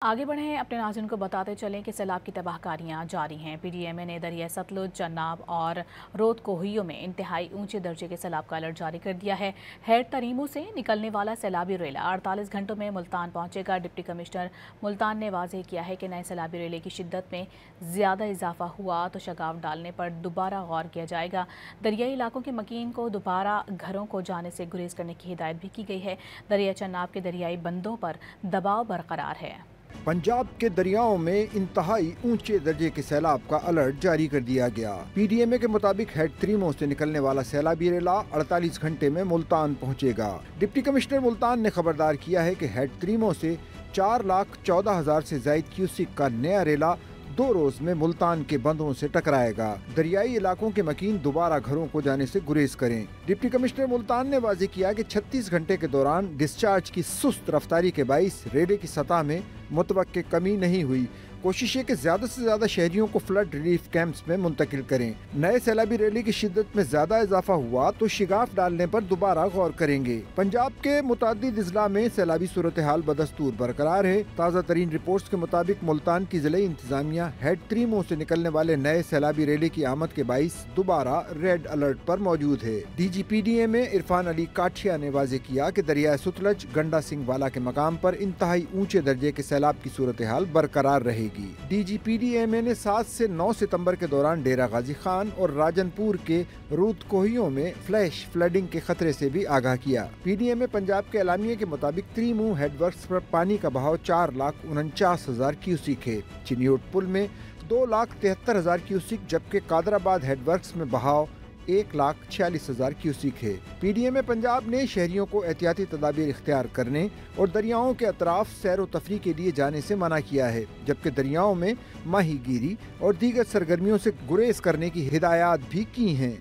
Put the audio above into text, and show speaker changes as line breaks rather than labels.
आगे बढ़े हैं, अपने नाज़रीन को बताते चलें कि सैलाब की तबाहकारियां जारी हैं। पीडीएमए ने दरिया सतलुज, चन्नाब और रोद कोहियों में इंतहाई ऊंचे दर्जे के सैलाब का अलर्ट जारी कर दिया है। हेड तरीमू से निकलने वाला सैलाबी रेला 48 घंटों में मुल्तान पहुंचेगा। डिप्टी कमिश्नर मुल्तान ने वाज़ेह किया है कि नए सैलाबी रेले की शिद्दत में ज़्यादा इजाफा हुआ तो शगाफ डालने पर दोबारा गौर किया जाएगा। दरियाई इलाकों के मकीन को दोबारा घरों को जाने से गुरेज करने की हिदायत भी की गई है। दरिया चन्नाब के दरियाई बंदों पर दबाव बरकरार है।
पंजाब के दरियाओं में इंतहाई ऊंचे दर्जे के सैलाब का अलर्ट जारी कर दिया गया। पीडीएमए के मुताबिक हेड तरीमो से निकलने वाला सैलाबी रेला 48 घंटे में मुल्तान पहुंचेगा। डिप्टी कमिश्नर मुल्तान ने खबरदार किया है कि हेड तरीमो से 4,14,000 से ज्यादा क्यूसिक का नया रेला 2 रोज में मुल्तान के बंदों से टकराएगा। दरियाई इलाकों के मकीन दोबारा घरों को जाने से गुरेज करें। डिप्टी कमिश्नर मुल्तान ने वाज़ेह किया कि 36 घंटे के दौरान डिस्चार्ज की सुस्त रफ्तारी के बाइस रेले की सतह में मुतवक्के कमी नहीं हुई। कोशिश है कि ज्यादा से ज्यादा शहरियों को फ्लड रिलीफ कैंप्स में मुंतकिल करें। नए सैलाबी रेले की शिद्दत में ज्यादा इजाफा हुआ तो शिगाफ डालने पर दोबारा गौर करेंगे। पंजाब के मुतादिद अजला में सैलाबी सूरत हाल बदस्तूर बरकरार है। ताज़ा तरीन रिपोर्ट्स के मुताबिक मुल्तान की जिले इंतजामिया हेड तरीमो से निकलने वाले नए सैलाबी रेले की आमद के बाइस दोबारा रेड अलर्ट पर मौजूद है। DGPDMA इरफान अली काठिया ने वाज़ेह किया कि दरिया सतलुज गंडा सिंह वाला के मकाम पर इंतहाई ऊंचे दर्जे के सैलाब की सूरत हाल बरकरार रहेगी। DGPDMA ने 7 से 9 सितंबर के दौरान डेरा गाजी खान और राजनपुर के रूद कोहियों में फ्लैश फ्लडिंग के खतरे से भी आगाह किया। PDMA पंजाब के एलामिये के मुताबिक तरीमू हेडवर्क्स पर पानी का बहाव 4,49,000 क्यूसिक है। चिन्योट पुल में 2,73,000 क्यूसिक, जबकि कादराबाद हेडवर्क्स में बहाव 1,46,000 क्यूसिक है। पीडीएमए पंजाब ने शहरियों को एहतियाती तदाबीर इख्तियार करने और दरियाओं के अतराफ सैर व तफरी के लिए जाने से मना किया है, जबकि दरियाओं में माही गिरी और दीगर सरगर्मियों से गुरेज करने की हिदायत भी की हैं।